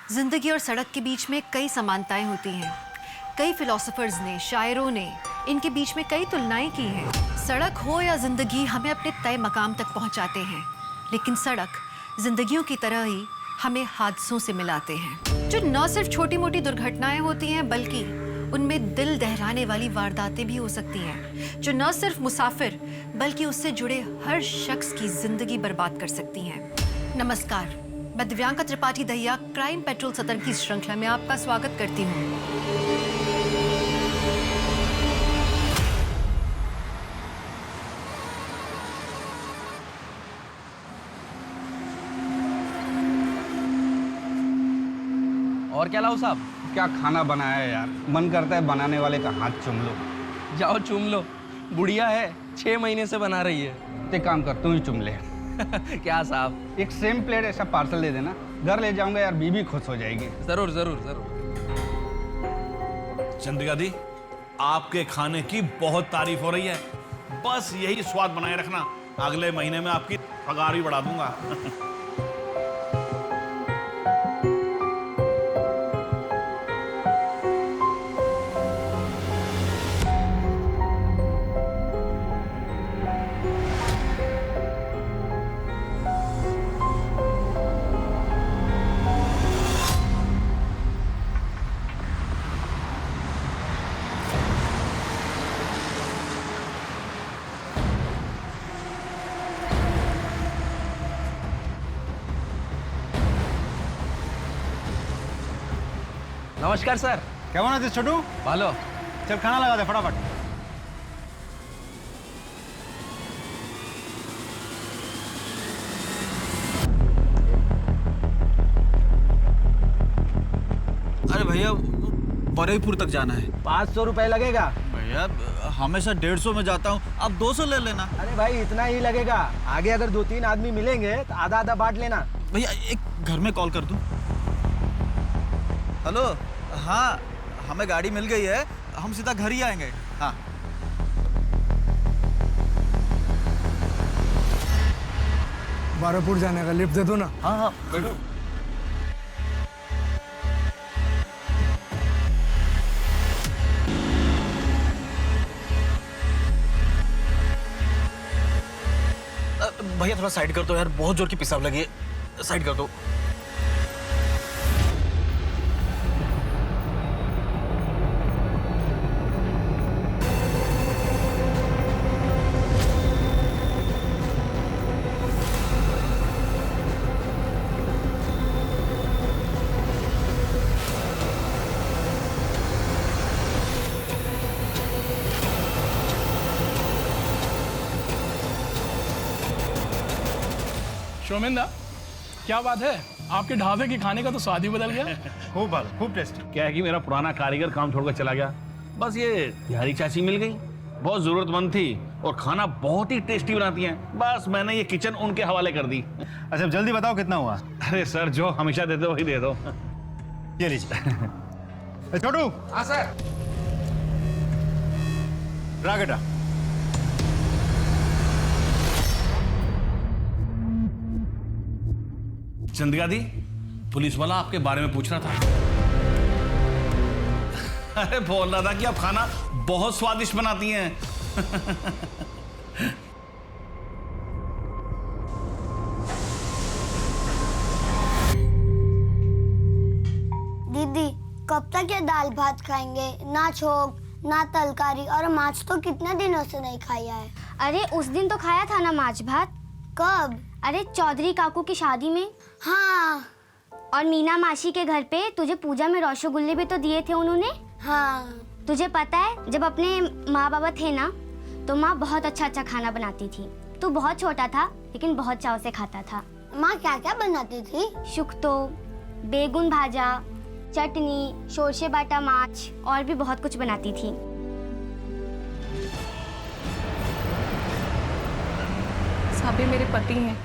जिंदगी और सड़क के बीच में कई समानताएं होती हैं। कई फिलोसोफर्स ने, शायरों ने इनके बीच में कई तुलनाएं की हैं। सड़क हो या जिंदगी हमें अपने तय मकाम तक पहुंचाते हैं, लेकिन सड़क जिंदगियों की तरह ही हमें हादसों से मिलाते हैं, जो न सिर्फ छोटी मोटी दुर्घटनाएं होती हैं बल्कि उनमें दिल दहलाने वाली वारदातें भी हो सकती हैं, जो न सिर्फ मुसाफिर बल्कि उससे जुड़े हर शख्स की जिंदगी बर्बाद कर सकती हैं। नमस्कार, मैं दिव्यांका त्रिपाठी दहिया क्राइम पेट्रोल सतर्क की श्रृंखला में आपका स्वागत करती हूँ। और क्या लाऊं साहब? क्या खाना बनाया है यार, मन करता है बनाने वाले का हाथ चूम लो। जाओ चूम लो, बुढ़िया है, 6 महीने से बना रही है। एक काम कर, तू ही चूम ले। क्या साहब? एक सेम प्लेट ऐसा पार्सल दे देना, घर ले जाऊंगा यार, बीबी खुश हो जाएगी। जरूर जरूर जरूर। चंद्रिका दी, आपके खाने की बहुत तारीफ हो रही है, बस यही स्वाद बनाए रखना, अगले महीने में आपकी पगार भी बढ़ा दूंगा। नमस्कार सर। क्या बना थे छोटू? भालो। चल खाना लगा दे फटाफट। अरे भैया, बरेपुर तक जाना है। 500 रुपए लगेगा भैया हमेशा 150 में जाता हूँ, आप 200 ले लेना। अरे भाई इतना ही लगेगा, आगे अगर 2-3 आदमी मिलेंगे तो आधा आधा बांट लेना। भैया एक घर में कॉल कर दूँ? हेलो, हाँ हमें गाड़ी मिल गई है, हम सीधा घर ही आएंगे। हाँ बारापुर जाने का लिफ्ट दे दो ना। हाँ हाँ बैठो। भैया थोड़ा साइड कर दो यार, बहुत जोर की पेशाब लगी है, साइड कर दो। शोमिंदा, क्या बात है, आपके ढाबे के खाने का तो स्वाद ही बदल गया। खूब टेस्टी। क्या है कि मेरा पुराना कारीगर काम छोड़कर चला गया, बस ये बिहारी चाची मिल गई, बहुत जरूरतमंद थी और खाना बहुत ही टेस्टी बनाती हैं, बस मैंने ये किचन उनके हवाले कर दी। अच्छा जल्दी बताओ कितना हुआ? अरे सर, जो हमेशा देते वही दे दो। ये लीजिए। छोटू। हाँ सर। रागेटा। चंद्रिका दी, पुलिस वाला आपके बारे में पूछ रहा था। अरे बोल रहा था कि आप खाना बहुत स्वादिष्ट बनाती हैं। दीदी कब तक ये दाल भात खाएंगे? ना छोक ना तरकारी, और माछ तो कितने दिनों से नहीं खाया है। अरे उस दिन तो खाया था ना माछ भात। कब? अरे चौधरी काकू की शादी में। हाँ। और मीना मासी के घर पे तुझे पूजा में रसगुल्ले भी तो दिए थे उन्होंने। हाँ। तुझे पता है, जब अपने माँ बाबा थे ना तो माँ बहुत अच्छा अच्छा खाना बनाती थी। तू बहुत छोटा था लेकिन बहुत चाव से खाता था। माँ क्या क्या बनाती थी? शुक्तो, बेगुन भाजा, चटनी, शोरशे बाटा माछ और भी बहुत कुछ बनाती थी। साबे मेरे पति हैं,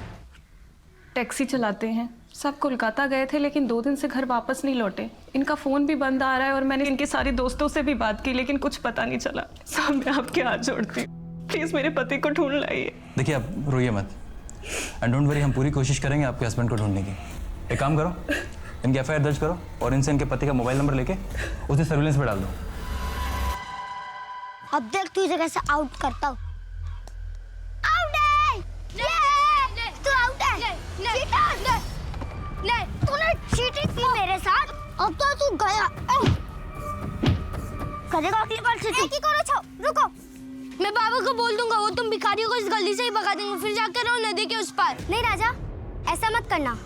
टैक्सी चलाते हैं, सब कोलकाता गए थे लेकिन 2 दिन से घर वापस नहीं लौटे। इनका फोन भी बंद आ रहा है और मैंने इनके सारे दोस्तों से भी बात की लेकिन कुछ पता नहीं चला। साहब मैं आपके हाथ जोड़ती हूँ, प्लीज मेरे पति को ढूंढ लाइए। देखिए आप रोइए मत, एंड डोंट वरी, हम पूरी कोशिश करेंगे आपके हस्बैंड को ढूंढने की। एक काम करो, इनकी एफआईआर दर्ज करो और इनसे इनके पति का मोबाइल नंबर लेके उसे सर्विलेंस पे डाल दो। अब देख तुझे कैसे आउट करता हूँ। आउट है, तू आउट है। नहीं, तूने चीटिंग की मेरे साथ। अब तो तू गया। करेगा अगली बार चीटिंग। एक ही करो, छो रुको। मैं बाबा को बोल दूंगा, वो तुम भिखारियों को इस गली से ही भगा देंगे, फिर जाकर रहो नदी के उस पार। नहीं राजा, ऐसा मत करना।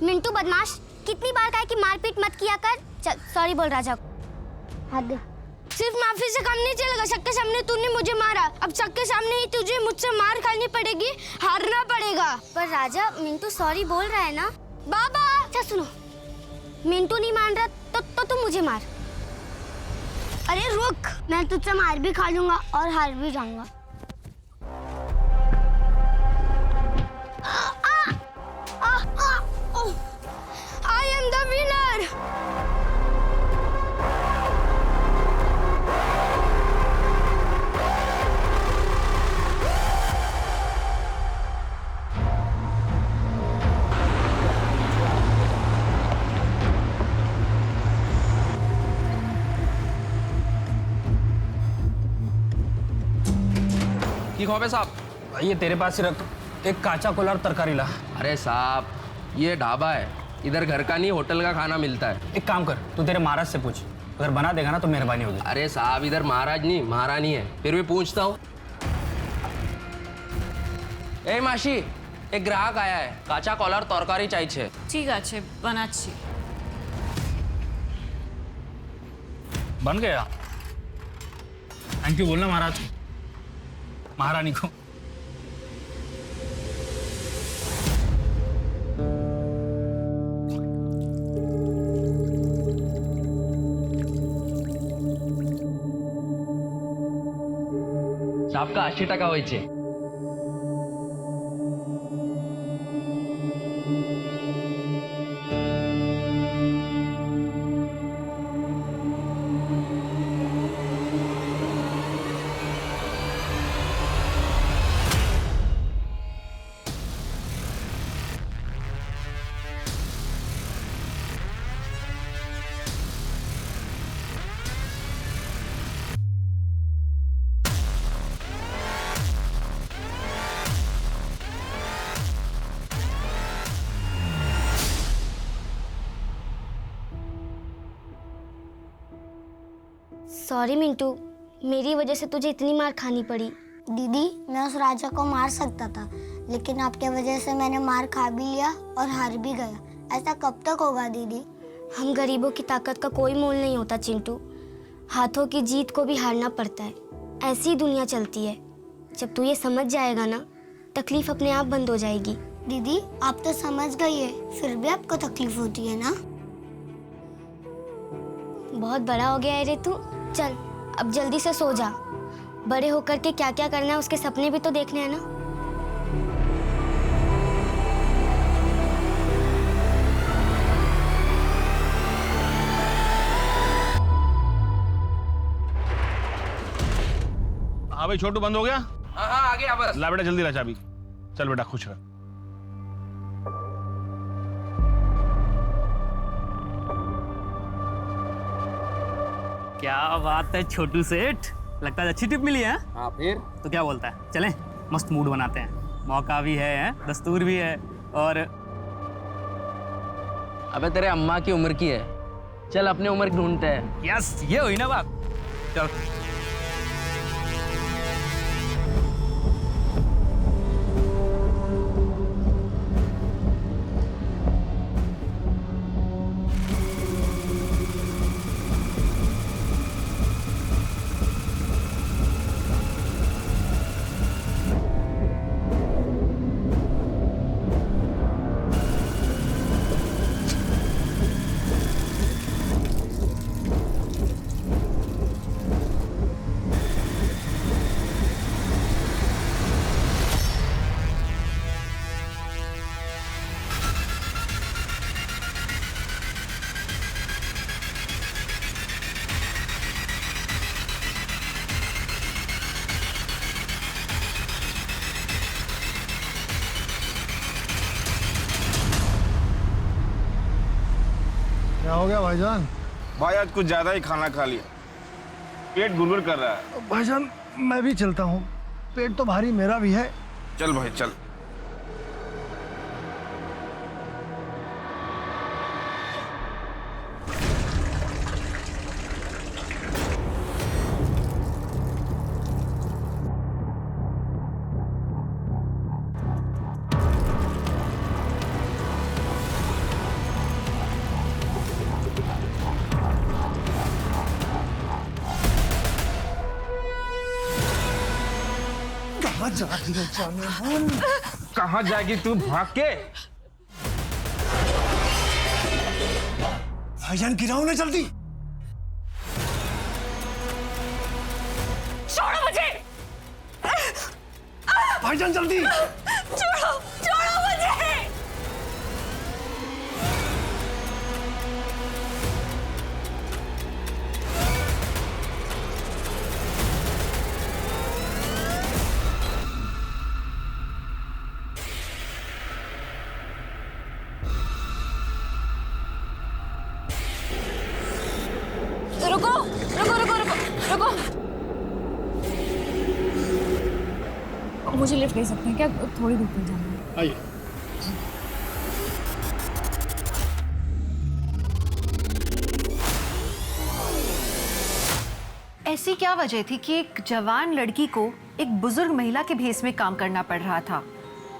मिंटू बदमाश, कितनी बार कहा कि मारपीट मत किया कर। चल सॉरी बोल राजा को। हाथ दे। सिर्फ माफी से काम नहीं चलेगा। सबके सामने तूने मुझे मारा, अब सबके सामने ही तुझे मुझसे मार खानी पड़ेगी, हारना पड़ेगा। पर राजा, मिंटू सॉरी बोल रहा है ना। बाबा अच्छा सुनो, मिंटू नहीं मान रहा तो तुम मुझे मार। अरे रुक, मैं तुझसे मार भी खा लूंगा और हार भी जाऊंगा। I am the winner. की खौफ है साहब? ये तेरे पास ही रख, एक काचा कोलार तरकारी ला। अरे साहब, ये ढाबा है, इधर घर का नहीं होटल का खाना मिलता है। एक काम कर, तू तेरे महाराज से पूछ, अगर बना देगा ना तो मेहरबानी होगी। अरे साहब, इधर महाराज नहीं महारानी है, फिर भी पूछता हूँ। ए मासी, एक ग्राहक आया है, काचा कॉलर तरकारी चाहिए। ठीक है, बनाচ্ছি। बन गया। थैंक यू बोलना महाराज, महारानी को। आपका 80 টাকা হয়েছে। सॉरी मिंटू, मेरी वजह से तुझे इतनी मार खानी पड़ी। दीदी, मैं उस राजा को मार सकता था, लेकिन आपके वजह से मैंने मार खा भी लिया और हार भी गया। ऐसा कब तक होगा दीदी? हम गरीबों की ताकत का कोई मोल नहीं होता चिंटू, हाथों की जीत को भी हारना पड़ता है। ऐसी दुनिया चलती है। जब तू ये समझ जाएगा ना, तकलीफ अपने आप बंद हो जाएगी। दीदी, आप तो समझ गई है, फिर भी आपको तकलीफ होती है ना? बहुत बड़ा हो गया है रे तू। चल अब जल्दी से सो जा। बड़े होकर के क्या क्या करना है उसके सपने भी तो देखने हैं ना। हाँ भाई छोटू, बंद हो गया? हाँ, आ गया बस। ला बेटा जल्दी ला चाबी। चल बेटा खुश रह। क्या बात है छोटू सेठ, लगता है अच्छी टिप मिली है। हाँ फिर तो क्या बोलता है, चलें मस्त मूड बनाते हैं। मौका भी है, दस्तूर भी है। और अबे तेरे अम्मा की उम्र की है, चल अपने उम्र की ढूंढते हैं। यस, ये हुई ना बात। चल क्या हो गया भाईजान? भाई आज कुछ ज्यादा ही खाना खा लिया, पेट गुड़गुड़ कर रहा है। भाईजान मैं भी चलता हूँ, पेट तो भारी मेरा भी है। चल भाई चल। कहाँ जाएगी तू भाग के? भाईजान गिराओ ना जल्दी। छोड़ो मुझे! भाईजान जल्दी। छोड़ो छोड़ो मुझे! रुको रुको रुको रुको रुको, मुझे लिफ्ट ले सकते हैं क्या? थोड़ी दूर पे जाना है। आइए। ऐसी क्या वजह थी कि एक जवान लड़की को एक बुजुर्ग महिला के भेस में काम करना पड़ रहा था?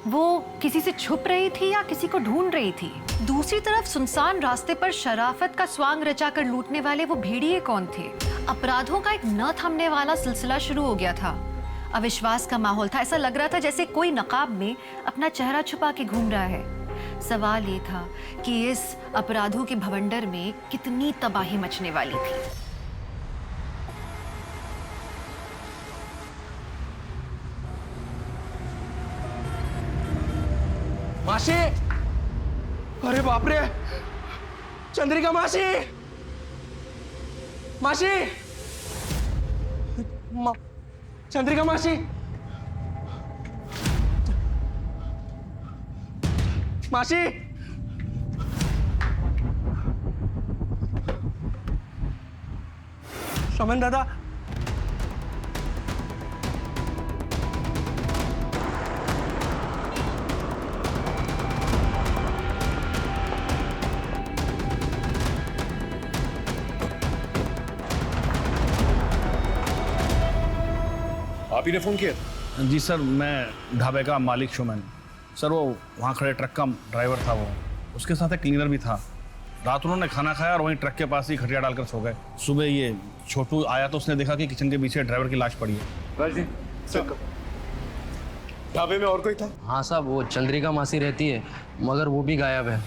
वो किसी से छुप रही थी या किसी को ढूंढ रही थी? दूसरी तरफ सुनसान रास्ते पर शराफत का स्वांग रचाकर लूटने वाले वो भेड़िए कौन थे? अपराधों का एक न थमने वाला सिलसिला शुरू हो गया था। अविश्वास का माहौल था, ऐसा लग रहा था जैसे कोई नकाब में अपना चेहरा छुपा के घूम रहा है। सवाल ये था कि इस अपराधों के भवंडर में कितनी तबाही मचने वाली थी। मासी, अरे बाप रे, चंद्रिका मासी, मासी, चंद्रिका मासी, मासी, सोमन दादा, आप ही ने फोन किया? जी सर, मैं ढाबे का मालिक शोमैन। सर वो वहाँ खड़े ट्रक का ड्राइवर था, वो उसके साथ एक क्लीनर भी था। रात उन्होंने खाना खाया और वहीं ट्रक के पास ही खटिया डालकर सो गए। सुबह ये छोटू आया तो उसने देखा कि किचन के पीछे ड्राइवर की लाश पड़ी है। ढाबे में और कोई था? हाँ साहब, वो चंद्रिका मासी रहती है मगर वो भी गायब है।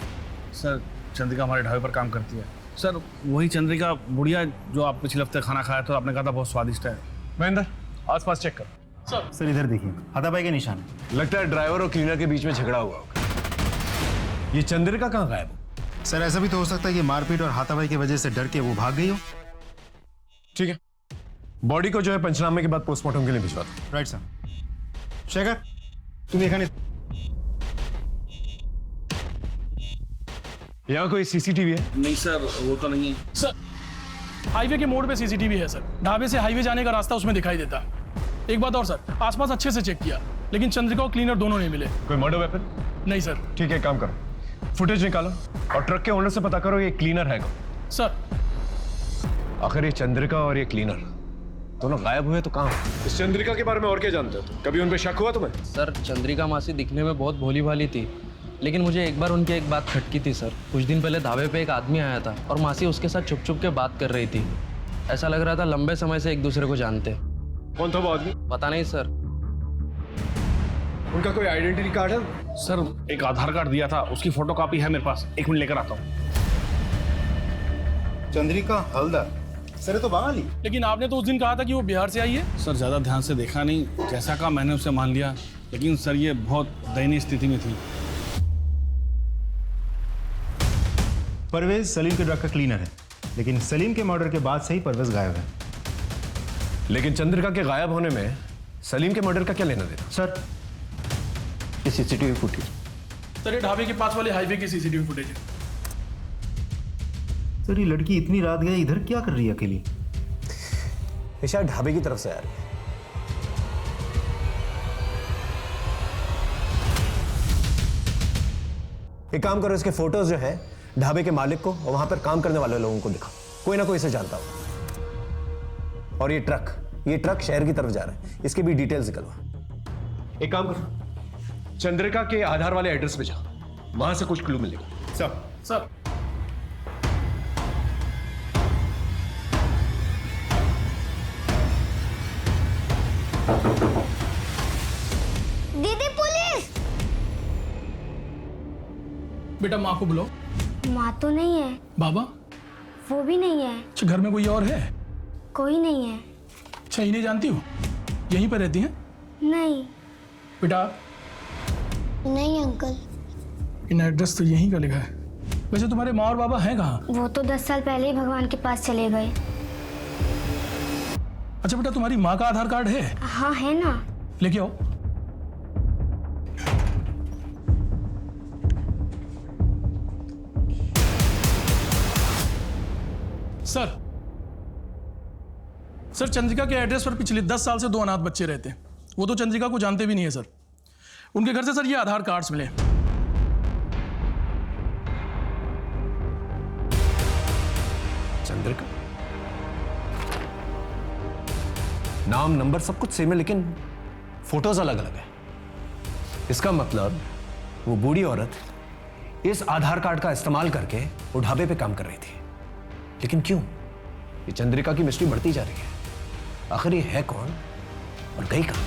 सर चंद्रिका हमारे ढाबे पर काम करती है। सर वही चंद्रिका बुढ़िया जो आप पिछले हफ्ते खाना खाया था, आपने कहा था बहुत स्वादिष्ट है। महेंद्र आसपास चेक कर। सर इधर देखिए, हाथापाई के निशान। लगता है ड्राइवर और क्लीनर के बीच में झगड़ा हुआ होगा। ये चंद्रिका कहाँ गायब हो? सर ऐसा भी तो हो सकता है कि मारपीट और हाथापाई की वजह से डर के वो भाग गई हो। ठीक है, बॉडी को जो है पंचनामे के बाद पोस्टमार्टम के लिए भिजवा दो। Right sir. शेखर तुम एखाने यहाँ कोई सीसीटीवी है? नहीं सर, वो तो नहीं है। सर हाईवे के मोड़ पे सीसीटीवी है सर। ढाबे से हाईवे जाने का रास्ता उसमें दिखाई देता है। एक बात और सर, आसपास अच्छे से चेक किया लेकिन चंद्रिका और क्लीनर दोनों नहीं मिले। कोई मर्डर वेपन? नहीं सर। ठीक है, काम करो, फुटेज निकालो और ट्रक के ओनर से पता करो ये क्लीनर है कौन। सर आखिर ये चंद्रिका और ये क्लीनर दोनों गायब हुए तो कहाँ? इस चंद्रिका के बारे में और क्या जानते हो तुम? कभी उन पे शक हुआ तुम्हें? सर चंद्रिका मासी दिखने में बहुत भोली भाली थी, लेकिन मुझे एक बार उनकी एक बात खटकी थी सर। कुछ दिन पहले ढाबे पे एक आदमी आया था और मासी उसके साथ छुप छुप के बात कर रही थी। ऐसा लग रहा था लंबे समय से एक दूसरे को जानते। कौन था वो आदमी? पता नहीं सर। उनका कोई आइडेंटिटी कार्ड है? सर एक आधार कार्ड दिया था, उसकी फोटोकॉपी है मेरे पास। एक मिनट लेकर आता हूँ। चंद्रिका हल्दर, सर ये तो बंगाली। लेकिन आपने तो उस दिन कहा था कि वो बिहार से आई है। सर ज़्यादा ध्यान से देखा नहीं, जैसा कहा मैंने उसे मान लिया, लेकिन सर ये बहुत दयनीय स्थिति में थी। परवेज सलीम के ट्रक का क्लीनर है, लेकिन सलीम के मर्डर के बाद से ही परवेज गायब है। लेकिन चंद्रिका के गायब होने में सलीम के मर्डर का क्या लेना देना? सर ये सीसीटीवी फुटेज। सर ये ढाबे के पास वाले हाईवे की सीसीटीवी फुटेज है। सर ये लड़की इतनी रात गए इधर क्या कर रही है अकेली? ये शायद ढाबे की तरफ से आ रही है। एक काम करो, इसके फोटोज जो है ढाबे के मालिक को और वहां पर काम करने वाले लोगों को दिखाओ, कोई ना कोई इसे जानता हो। और ये ट्रक शहर की तरफ जा रहा है, इसकी भी डिटेल्स निकलवा। एक काम करो, चंद्रिका के आधार वाले एड्रेस पे जाओ, वहां से कुछ क्लू मिलेगा। सर दीदी पुलिस! बेटा माँ को बुलाओ। माँ तो नहीं है। बाबा? वो भी नहीं है। अच्छा, घर में कोई और है? कोई नहीं है। अच्छा, इन्हें जानती हो? यहीं पर रहती हैं? नहीं। बेटा? नहीं अंकल। इन एड्रेस तो यहीं का लिखा है। वैसे तुम्हारे माँ और बाबा हैं कहाँ? वो तो 10 साल पहले ही भगवान के पास चले गए। अच्छा बेटा, तुम्हारी माँ का आधार कार्ड है? हाँ है ना। लेके आओ। सर चंद्रिका के एड्रेस पर पिछले 10 साल से 2 अनाथ बच्चे रहते हैं। वो तो चंद्रिका को जानते भी नहीं है सर। उनके घर से सर ये आधार कार्ड्स मिले। चंद्रिका? नाम नंबर सब कुछ सेम है, लेकिन फोटोज अलग अलग है। इसका मतलब वो बूढ़ी औरत इस आधार कार्ड का इस्तेमाल करके वो ढाबे पे काम कर रही थी। लेकिन क्यों? ये चंद्रिका की मिस्ट्री बढ़ती जा रही है। आखिर ये है कौन और गई कहां?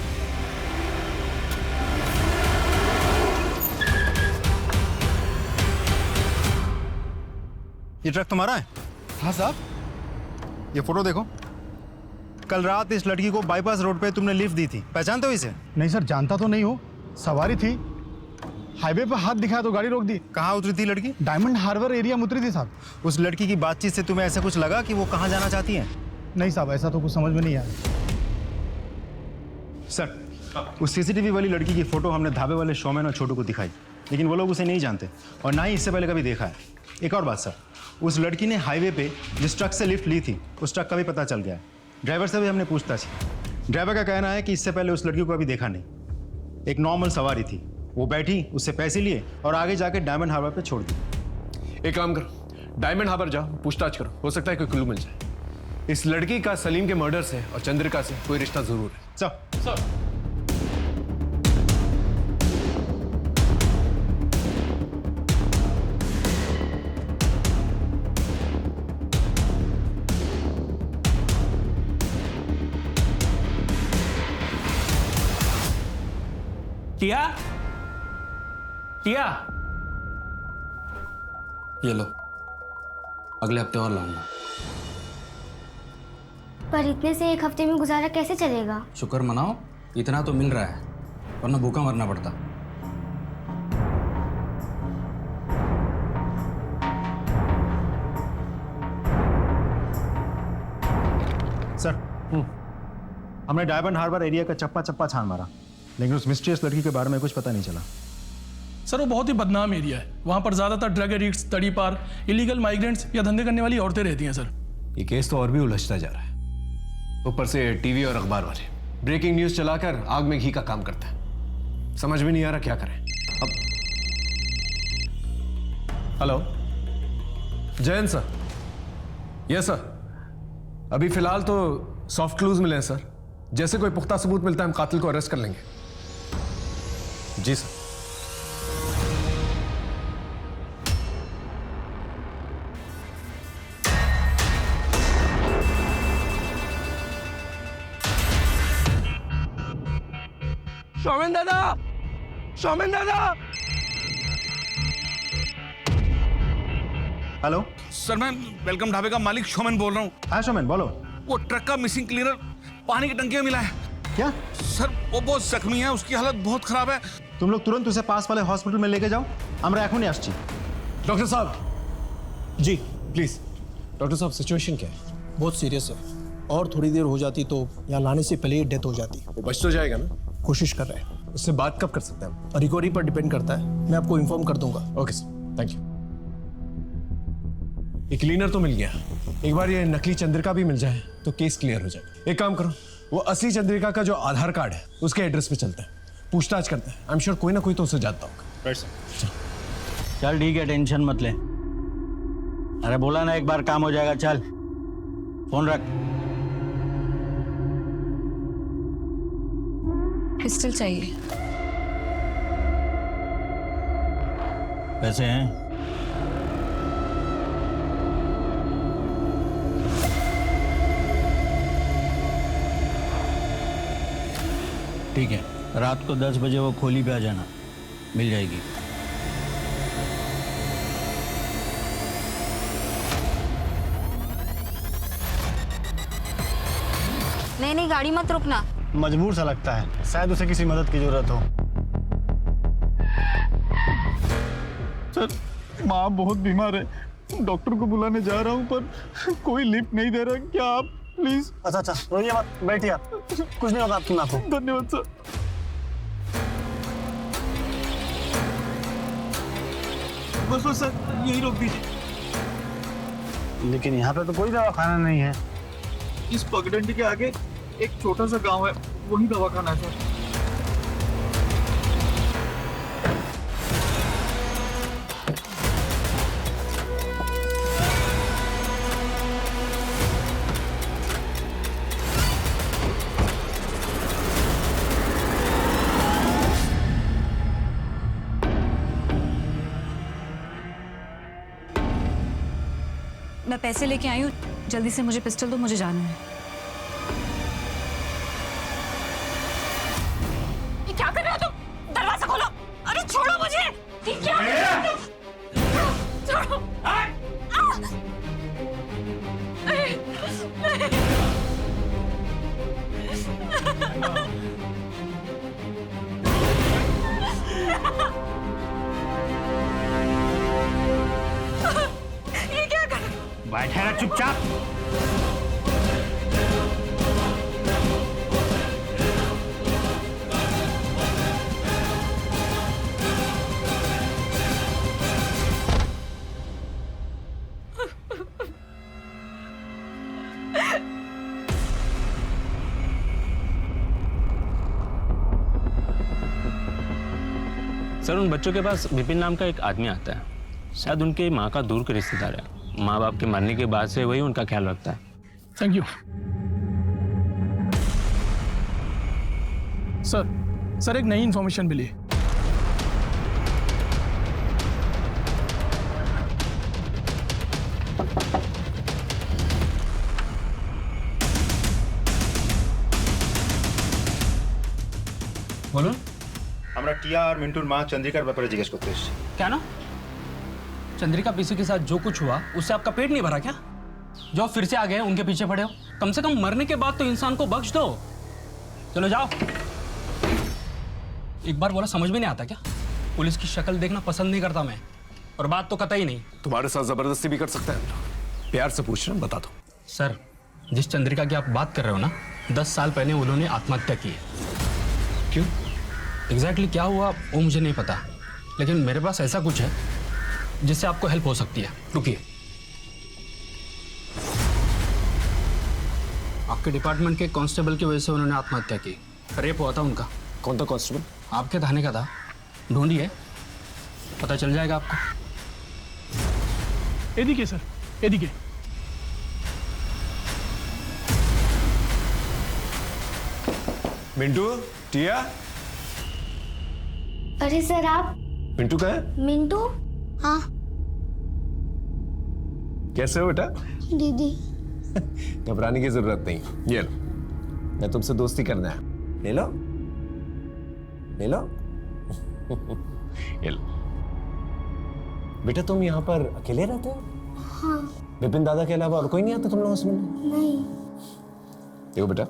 ये ट्रक तुम्हारा है? हाँ साहब। ये फोटो देखो। कल रात इस लड़की को बाईपास रोड पे तुमने लिफ्ट दी थी, पहचानते हो इसे? नहीं सर, जानता तो नहीं हूँ। सवारी थी, हाईवे पर हाथ दिखाया तो गाड़ी रोक दी। कहाँ उतरी थी लड़की? डायमंड हार्बर एरिया में उतरी थी साहब। उस लड़की की बातचीत से तुम्हें ऐसा कुछ लगा कि वो कहाँ जाना चाहती है? नहीं साहब, ऐसा तो कुछ समझ में नहीं आया। सर, उस सीसीटीवी वाली लड़की की फोटो हमने ढाबे वाले शोमैन और छोटू को दिखाई, लेकिन वो लोग उसे नहीं जानते और ना ही इससे पहले कभी देखा है। एक और बात सर, उस लड़की ने हाईवे पे जिस ट्रक से लिफ्ट ली थी उस ट्रक का भी पता चल गया है। ड्राइवर से भी हमने पूछताछ की। ड्राइवर का कहना है कि इससे पहले उस लड़की को कभी देखा नहीं। एक नॉर्मल सवारी थी, वो बैठी, उससे पैसे लिए और आगे जाके डायमंड हार्बर पे छोड़ दी। एक काम करो, डायमंड हार्बर जाओ, पूछताछ करो, हो सकता है कोई क्लू मिल जाए। इस लड़की का सलीम के मर्डर से और चंद्रिका से कोई रिश्ता जरूर है। सर टिया, टिया, ये लो, अगले हफ्ते और लाऊंगा। पर इतने से एक हफ्ते में गुजारा कैसे चलेगा? शुक्र मनाओ, इतना तो मिल रहा है, वरना भूखा मरना पड़ता। सर, हमने डायमंड हार्बर एरिया का चप्पा चप्पा छान मारा, लेकिन उस मिस्टीरियस लड़की के बारे में कुछ पता नहीं चला। सर वो बहुत ही बदनाम एरिया है। वहां पर ज्यादातर ड्रग एडिक्ट्स, तड़ी पार, इलीगल माइग्रेंट्स या धंधे करने वाली औरतें रहती हैं सर। ये केस तो और भी उलझता जा रहा है। ऊपर से टीवी और अखबार वाले ब्रेकिंग न्यूज चलाकर आग में घी का काम करता है। समझ में नहीं आ रहा क्या करें अब। Hello, Jayant sir. Yes sir, अभी फिलहाल तो सॉफ्ट क्लूज मिले हैं सर। जैसे कोई पुख्ता सबूत मिलता है हम कातिल को अरेस्ट कर लेंगे। जी सर। शौमेन दादा, शौमेन दादा। हेलो सर, मैं वेलकम ढाबे का मालिक शोमैन बोल रहा हूँ। हाँ शोमैन, बोलो। वो ट्रक का मिसिंग क्लीनर पानी की टंकी में मिला है। क्या? सर वो बहुत जख्मी है, उसकी हालत बहुत खराब है। तुम लोग तुरंत उसे पास वाले हॉस्पिटल में लेके जाओ। আমরা এখনই আসছি। डॉक्टर साहब। जी प्लीज। डॉक्टर साहब, सिचुएशन क्या है? बहुत सीरियस है और थोड़ी देर हो जाती तो यहाँ लाने से पहले ही डेथ हो जाती। वो बच तो जाएगा ना? कोशिश कर रहे हैं। उससे बात कब कर सकते हैं हम? रिकवरी पर डिपेंड करता है, मैं आपको इन्फॉर्म कर दूंगा। Okay sir, thank you. ये क्लीनर तो मिल गया, एक बार ये नकली चंद्रिका भी मिल जाए तो केस क्लियर हो जाएगा। एक काम करो, वो असली चंद्रिका का जो आधार कार्ड है उसके एड्रेस पे चलते हैं, पूछताछ करते हैं। आई एम श्योर कोई ना कोई तो उसे जानता होगा। चल ठीक है, टेंशन मत ले। अरे बोला ना एक बार काम हो जाएगा। चल फोन रख। पिस्टल चाहिए। पैसे हैं? ठीक है, रात को 10 बजे वो खोली पे आ जाना, मिल जाएगी। नहीं, गाड़ी मत रुकना। मजबूर सा लगता है, शायद उसे किसी मदद की जरूरत हो। सर, माँ बहुत बीमार है, डॉक्टर को बुलाने जा रहा हूँ पर कोई लिफ्ट नहीं दे रहा। क्या आप प्लीज। अच्छा, रोइए मत, बैठिए आप, कुछ नहीं होगा आपकी माँ को। धन्यवाद सर। बस सर, यही रोक दीजिए। लेकिन यहाँ पे तो कोई दवाखाना नहीं है। इस पगडंडी के आगे एक छोटा सा गांव है, वही दवाखाना है सर। मैं पैसे लेके आई हूँ, जल्दी से मुझे पिस्टल दो, मुझे जाना है। ये क्या कर रहे हो तुम? दरवाजा खोलो। अरे छोड़ो मुझे। ये क्या कर रहे हो तुम? छोड़ो। ये क्या कर रहे हो? बैठे रहा चुपचाप। सर, उन बच्चों के पास विपिन नाम का एक आदमी आता है, शायद उनके माँ का दूर का रिश्तेदार है। माँ बाप के मरने के बाद से वही उनका ख्याल रखता है। Thank you sir. एक नई इंफॉर्मेशन मिली। बोलो। আমরা টিয়া আর মিন্টুর মা চন্দ্রিকার ব্যাপারে জিজ্ঞেস করতে এসেছি। क्या ना? चंद्रिका पीसी के साथ जो कुछ हुआ उससे आपका पेट नहीं भरा क्या? जो आप फिर से आ गए उनके पीछे पड़े हो, कम से कम मरने के बाद तो इंसान को बख्श दो। चलो जाओ। एक बार बोला समझ में नहीं आता क्या? पुलिस की शक्ल देखना पसंद नहीं करता मैं, और बात तो कतई नहीं। तुम्हारे साथ जबरदस्ती भी कर सकते हैं, प्यार से पूछ रहे हैं, बता दो। सर, जिस चंद्रिका की आप बात कर रहे हो ना, 10 साल पहले उन्होंने आत्महत्या की है। क्यों? एग्जैक्टली क्या हुआ वो मुझे नहीं पता, लेकिन मेरे पास ऐसा कुछ है जिससे आपको हेल्प हो सकती है। रुकिए। आपके डिपार्टमेंट के कांस्टेबल की वजह से उन्होंने आत्महत्या की। रेप हुआ था उनका। कौन था कांस्टेबल? आपके थाने का था। ढूंढिए, पता चल जाएगा आपको। एदिके सर, एदिके। मिंटू, टिया। अरे सर आप। मिंटू का है? मिंटू? हाँ कैसे हो बेटा? दीदी। घबराने की जरूरत नहीं, ये लो, मैं तुमसे दोस्ती करना है। ले लो, ले लो। ये लो। बेटा तुम यहाँ पर अकेले रहते हो? हाँ। विपिन दादा के अलावा और कोई नहीं आता तुम लोगों से मिलने? नहीं। देखो बेटा,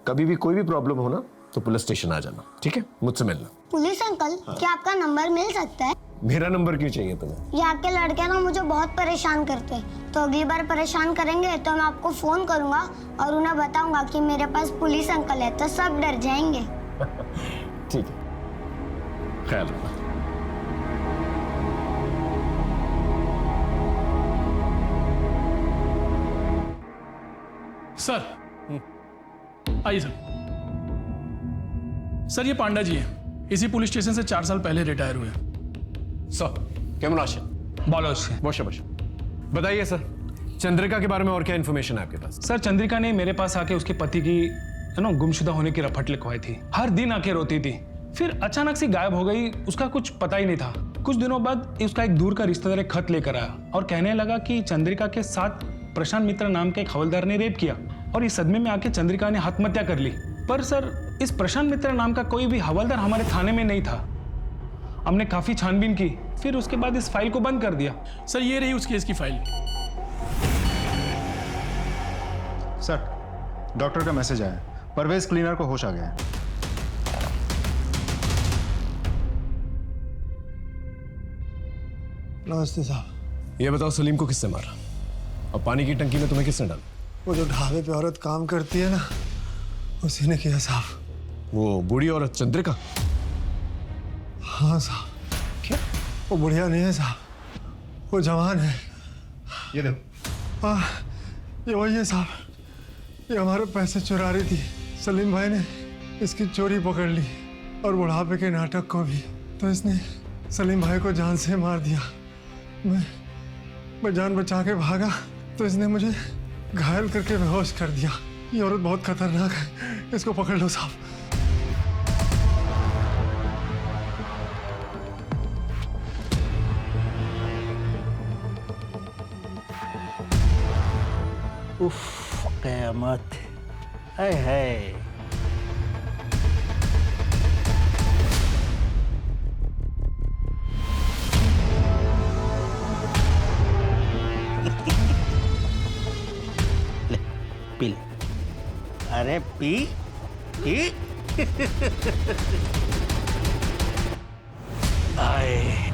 कभी भी कोई भी प्रॉब्लम हो ना तो पुलिस स्टेशन आ जाना, ठीक है? मुझसे मिलना। पुलिस अंकल, क्या आपका नंबर मिल सकता है? मेरा नंबर क्यों चाहिए तुम्हें? ये आपके लड़के ना मुझे बहुत परेशान करते हैं, तो अगली बार परेशान करेंगे तो मैं आपको फोन करूंगा और उन्हें बताऊंगा कि मेरे पास पुलिस अंकल है, तो सब डर जाएंगे। ठीक है, ख्याल रखना। सर आइए सर। सर ये पांडा जी हैं, इसी पुलिस स्टेशन से 4 साल पहले रिटायर हुए हैं। सर कैमन आशा बालोच से। बशा बशा बताइए सर, चंद्रिका के बारे में और क्या इन्फॉर्मेशन है आपके पास? सर चंद्रिका ने मेरे पास आके उसके पति की गुमशुदा होने की रपट लिखवाई थी। हर दिन आके रोती थी, फिर अचानक से गायब हो गई, उसका कुछ पता ही नहीं था। कुछ दिनों बाद उसका एक दूर का रिश्तेदार एक खत लेकर आया और कहने लगा कि चंद्रिका के साथ प्रशांत मित्र नाम के एक हवलदार ने रेप किया और इस सदमे में आके चंद्रिका ने आत्महत्या कर ली। पर सर इस प्रशांत मित्र नाम का कोई भी हवलदार हमारे थाने में नहीं था। हमने काफी छानबीन की, फिर उसके बाद इस फाइल को बंद कर दिया। सर ये रही उस केस की फाइल। सर डॉक्टर का मैसेज आया, परवेज क्लीनर को होश आ गया है। नमस्ते साहब। ये बताओ सलीम को किसने मारा और पानी की टंकी में तुम्हें किसने डाला? वो जो ढाबे पे औरत काम करती है ना, उसी ने किया साहब। वो बूढ़ी औरत चंद्रिका? हाँ साहब। क्या? वो बुढ़िया नहीं है साहब, वो जवान है। ये देखो। ये वही है साहब, ये हमारे पैसे चुरा रही थी। सलीम भाई ने इसकी चोरी पकड़ ली और बुढ़ापे के नाटक को भी, तो इसने सलीम भाई को जान से मार दिया। मैं जान बचा के भागा तो इसने मुझे घायल करके बेहोश कर दिया। ये औरत बहुत खतरनाक है, इसको पकड़ लो साहब। उफ क़यामत है। ले पी ले। अरे पी पी। आए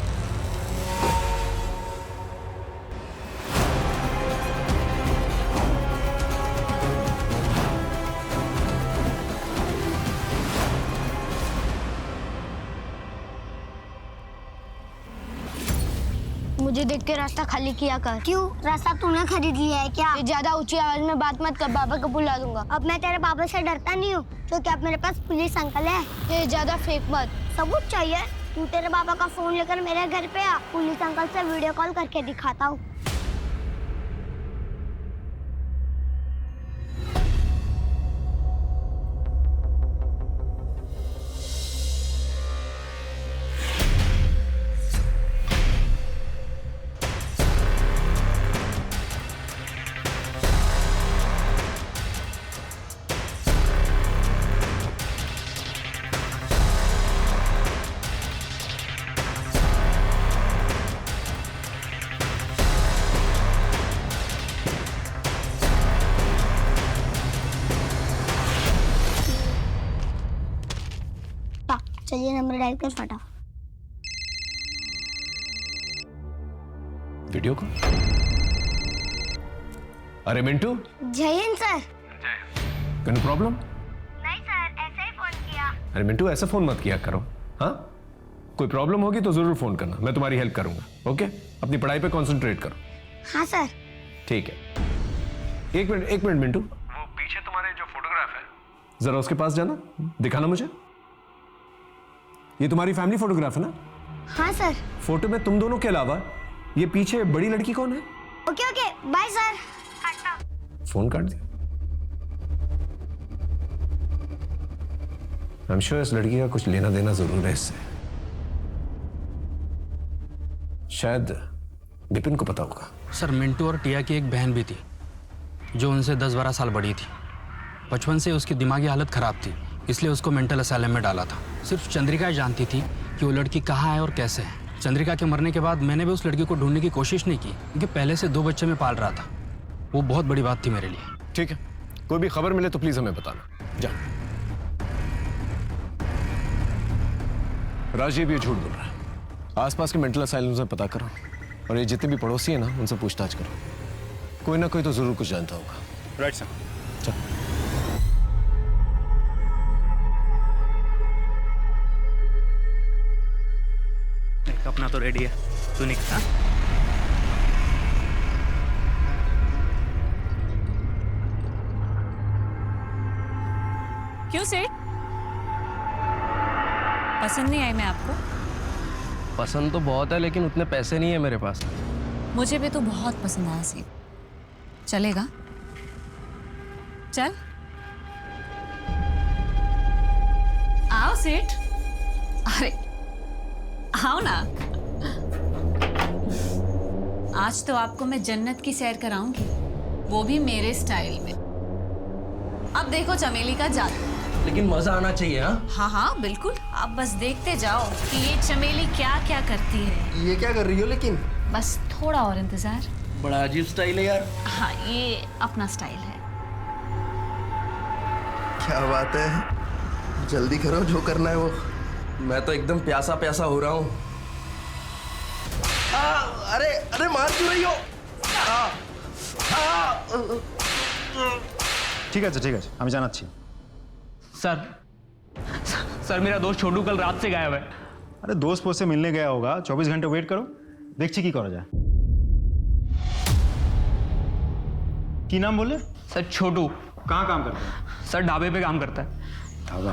मुझे देख के रास्ता खाली किया कर। क्यों, रास्ता तूने खरीद लिया है क्या? ये ज्यादा ऊंची आवाज में बात मत कर, पापा को बुला दूंगा। अब मैं तेरे पापा से डरता नहीं हूँ, क्योंकि अब मेरे पास पुलिस अंकल है। ये ज्यादा फेंक मत। सबूत चाहिए? तू तेरे पापा का फोन लेकर मेरे घर पे आ, पुलिस अंकल से वीडियो कॉल करके दिखाता हूँ। चलिए नंबर डायल कर फटा। वीडियो को? अरे मिंटू। जय हिंद सर। कोई प्रॉब्लम? नहीं सर, ऐसे ही फोन किया। अरे मिंटू ऐसा फोन मत किया करो। हाँ, कोई प्रॉब्लम होगी तो जरूर फोन करना, मैं तुम्हारी हेल्प करूंगा। ओके, अपनी पढ़ाई पे कंसंट्रेट करो। हाँ सर। ठीक है। एक मिनट मिंटू, वो पीछे तुम्हारे जो फोटोग्राफ है जरा उसके पास जाना, दिखाना मुझे। ये तुम्हारी फैमिली फोटोग्राफ है ना? हाँ सर। फोटो में तुम दोनों के अलावा ये पीछे बड़ी लड़की कौन है? Okay okay, bye sir. Phone काट दिया। आई एम श्योर इस लड़की का कुछ लेना देना जरूर है इससे। शायद विपिन को पता होगा। सर मिंटू और टिया की एक बहन भी थी जो उनसे 10-12 साल बड़ी थी। बचपन से उसकी दिमागी हालत खराब थी, इसलिए उसको मेंटल असाइलम में डाला था। सिर्फ चंद्रिका जानती थी कि वो लड़की कहाँ है और कैसे है। चंद्रिका के मरने के बाद मैंने भी उस लड़की को ढूंढने की कोशिश नहीं की, क्योंकि पहले से 2 बच्चे मैं पाल रहा था। वो बहुत बड़ी बात थी मेरे लिए। ठीक है, कोई भी खबर मिले तो प्लीज हमें बताना। जा। राजीव ये झूठ बोल रहा है। आसपास के मेंटल असाइलम से पता करो और ये जितने भी पड़ोसी है ना उनसे पूछताछ करो। कोई ना कोई तो जरूर कुछ जानता होगा। Right sir. चल। अपना तो रेडी है, तू निकल। क्यों सेठ? पसंद नहीं आई मैं आपको? पसंद तो बहुत है लेकिन उतने पैसे नहीं है मेरे पास। मुझे भी तो बहुत पसंद आया सेठ। चलेगा? चल आओ सेठ। अरे आओ ना। आज तो आपको मैं जन्नत की सैर कराऊंगी, वो भी मेरे स्टाइल में। अब देखो चमेली का जादू। लेकिन मजा आना चाहिए। हाँ हाँ बिल्कुल, आप बस देखते जाओ कि ये चमेली क्या क्या करती है। ये क्या कर रही हो लेकिन? बस थोड़ा और इंतजार। बड़ा अजीब स्टाइल है यार। हाँ ये अपना स्टाइल है। क्या बात है, जल्दी करो जो करना है वो। मैं तो एकदम प्यासा प्यासा हो रहा हूँ। अरे अरे मार क्यों रही हो? ঠিক আছে ঠিক আছে আমি জানাচ্ছি। सर सर मेरा दोस्त छोटू कल रात से गायब है। अरे दोस्त पोस्त से मिलने गया होगा, 24 घंटे वेट करो, देखছি কি করা যায়। কি नाम बोले? सर छोटू। कहाँ काम करता है? सर ढाबे पे काम करता है। ढाबा?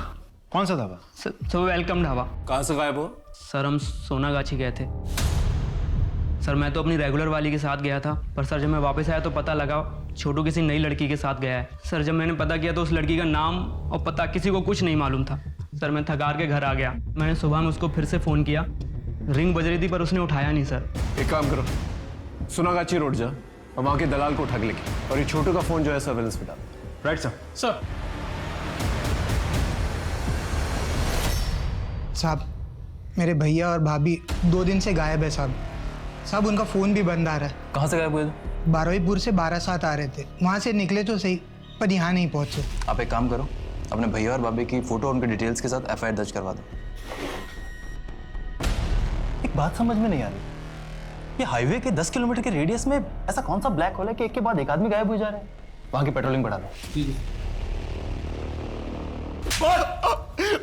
कौन सा ढाबा? Sir welcome dhaba. कहाँ से गायब हो? सर हम सोनागाछी गए थे। सर मैं तो अपनी रेगुलर वाली के साथ गया था, पर सर जब मैं वापस आया तो पता लगा छोटू किसी नई लड़की के साथ गया है। सर जब मैंने पता किया तो उस लड़की का नाम और पता किसी को कुछ नहीं मालूम था। सर मैं थकार के घर आ गया। मैंने सुबह में उसको फिर से फ़ोन किया, रिंग बज रही थी पर उसने उठाया नहीं। सर एक काम करो, सोनागाछी रोड जा और वहाँ के दलाल को उठा के लेके, और ये छोटू का फ़ोन जो है सर्वेलेंस पे डाल। Right sir. सर साहब मेरे भैया और भाभी 2 दिन से गायब है साहब। साहब उनका फ़ोन भी बंद आ रहा है। कहाँ से गायब हुए? बारहवीपुर से 12-7 आ रहे थे, वहाँ से निकले तो सही पर यहाँ नहीं पहुँचे। आप एक काम करो, अपने भैया और भाभी की फ़ोटो उनके डिटेल्स के साथ FIR दर्ज करवा दो। एक बात समझ में नहीं आ रही, ये हाईवे के 10 किलोमीटर के रेडियस में ऐसा कौन सा ब्लैक होल है कि एक के बाद एक आदमी गायब हो जा रहे हैं? वहाँ की पेट्रोलिंग बढ़ा लो।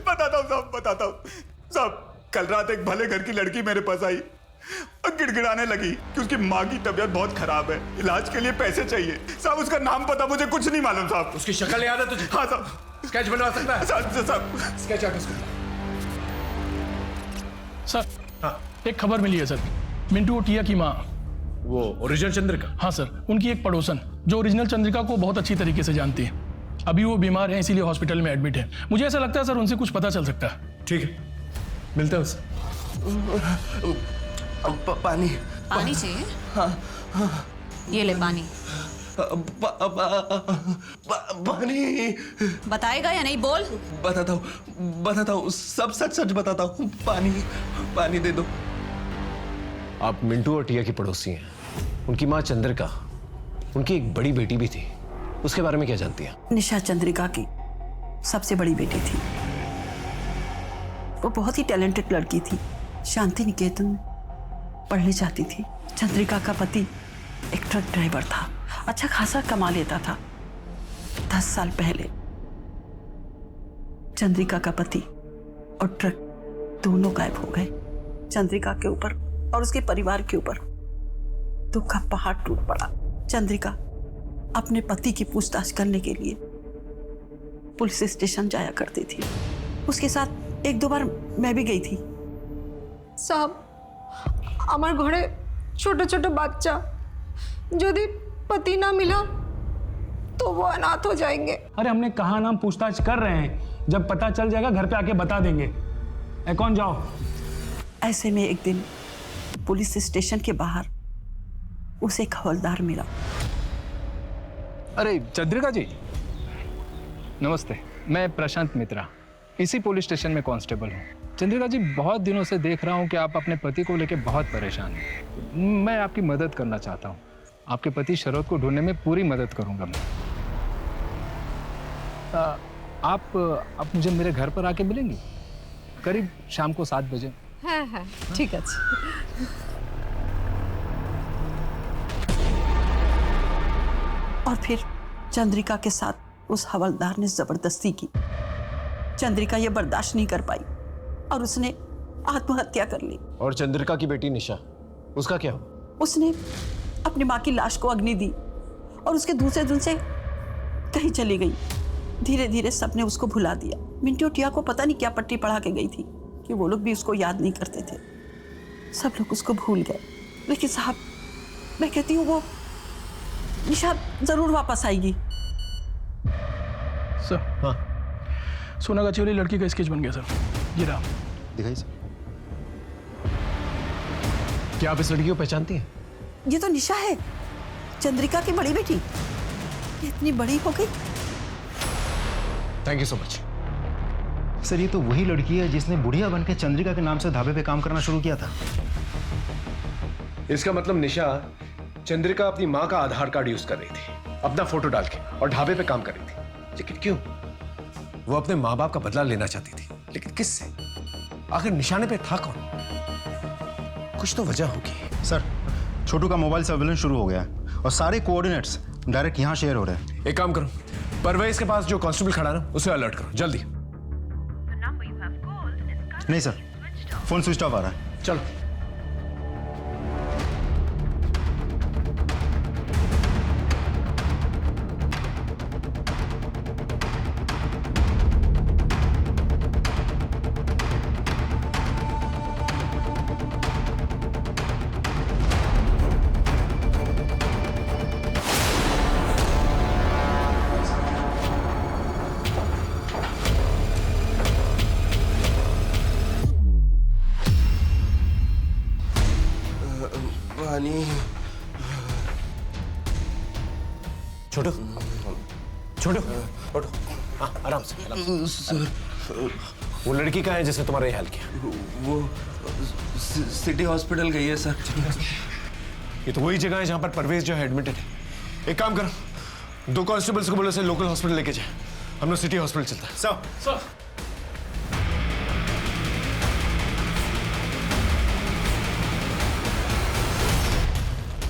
बताता हूँ साहब, बताता हूँ साहब। कल रात एक भले घर की लड़की मेरे पास आई और गिड़गिड़ाने लगी कि उसकी माँ की तबीयत बहुत खराब है, इलाज के लिए पैसे चाहिए। साहब उसका नाम पता मुझे कुछ नहीं मालूम साहब। उसकी शक्ल याद है तुझे? हाँ साहब। स्केच बनवा सकता है? साहब स्केच आर्टिस्ट। सर हाँ। एक खबर मिली है सर, मिंटू और टिया की माँ, वो ओरिजिनल चंद्रिका? हाँ सर, उनकी एक पड़ोसन जो ओरिजिनल चंद्रिका को बहुत अच्छी तरीके से जानती है, अभी वो बीमार है इसीलिए हॉस्पिटल में एडमिट है। मुझे ऐसा लगता है सर उनसे कुछ पता चल सकता है। ठीक है, मिलते हैं उससे। पानी पानी चाहिए? हाँ ये ले पानी। पानी बताएगा या नहीं? बोल। बताता हूँ, सब सच सच बताता हूँ। पानी दे दो। आप मिंटू और टिया की पड़ोसी हैं। उनकी माँ चंद्रिका, उनकी एक बड़ी बेटी भी थी, उसके बारे में क्या जानती हैं? निशा चंद्रिका की सबसे बड़ी बेटी थी। वो बहुत ही टैलेंटेड लड़की थी, शांति निकेतन में पढ़ने जाती थी। चंद्रिका का पति एक ट्रक ड्राइवर था, अच्छा खासा कमा लेता था। 10 साल पहले चंद्रिका का पति और ट्रक दोनों गायब हो गए। चंद्रिका के ऊपर और उसके परिवार के ऊपर दुख का पहाड़ टूट पड़ा। चंद्रिका अपने पति की पूछताछ करने के लिए पुलिस स्टेशन जाया करती थी। उसके साथ 1-2 बार मैं भी गई थी। साहब আমার ঘরে ছোট ছোট বাচ্চা, যদি पति ना मिला तो वो अनाथ हो जाएंगे। अरे हमने कहा नाम पूछताछ कर रहे हैं, जब पता चल जाएगा घर पे आके बता देंगे। कौन जाओ। ऐसे में एक दिन पुलिस स्टेशन के बाहर उसे एक हवलदार मिला। अरे चंद्रिका जी नमस्ते, मैं प्रशांत मित्रा, इसी पुलिस स्टेशन में कांस्टेबल हूँ। चंद्रिका जी बहुत दिनों से देख रहा हूँ कि आप अपने पति को लेकर बहुत परेशान हैं। मैं आपकी मदद करना चाहता हूँ। आपके पति शरद को ढूंढने में पूरी मदद करूँगा मैं। आप मुझे मेरे घर पर आके मिलेंगी करीब शाम को 7 बजे। हाँ हाँ ठीक है। और फिर चंद्रिका के साथ उस हवलदार ने जबरदस्ती की। चंद्रिका ये बर्दाश्त नहीं कर पाई और उसने आत्महत्या कर ली। और चंद्रिका की बेटी निशा, उसका क्या हुआ? उसने अपनी माँ की लाश को अग्नि दी और उसके दूसरे दिन से कहीं चली गई। धीरे धीरे सबने उसको भुला दिया। मिंटू टिया को पता नहीं क्या पट्टी पढ़ा के गई थी कि वो लोग भी उसको याद नहीं करते थे। सब लोग उसको भूल गए। लेकिन साहब, मैं कहती हूँ वो निशा जरूर वापस आएगी। सर, हाँ, सोनागाछी वाली लड़की का स्केच बन गया सर। ये रहा। दिखाइए सर। क्या आप इस लड़की को पहचानती हैं? ये तो निशा है, चंद्रिका की बड़ी बेटी। ये इतनी बड़ी हो गई। Thank you so much. Sir, ये तो वही लड़की है जिसने बुढ़िया बनकर चंद्रिका के नाम से ढाबे पे काम करना शुरू किया था। इसका मतलब निशा चंद्रिका अपनी माँ का आधार कार्ड यूज कर रही थी, अपना फोटो डाल के, और ढाबे पे काम कर रही थी। लेकिन क्यों? वो अपने माँ बाप का बदला लेना चाहती थी, लेकिन किससे? आखिर निशाने पे था कौन? कुछ तो वजह होगी। सर, छोटू का मोबाइल सर्वेलेंस शुरू हो गया है और सारे कोऑर्डिनेट्स डायरेक्ट यहाँ शेयर हो रहे हैं। एक काम करो, परवेज के पास जो कांस्टेबल खड़ा है ना, उसे अलर्ट करो जल्दी। नहीं सर, फोन स्विच ऑफ आ रहा है। चलो। छोटू, छोटू, उठो। हाँ, आराम से, आराम से। सर, वो लड़की कहाँ है जिसने तुम्हारा ये हाल किया? वो सिटी हॉस्पिटल गई है सर। ये तो वही जगह है जहाँ पर परवेज जो है एडमिटेड है। एक काम करो, 2 कांस्टेबल्स को बोलो से लोकल हॉस्पिटल लेके जाए। हम लोग सिटी हॉस्पिटल चलता है। सर।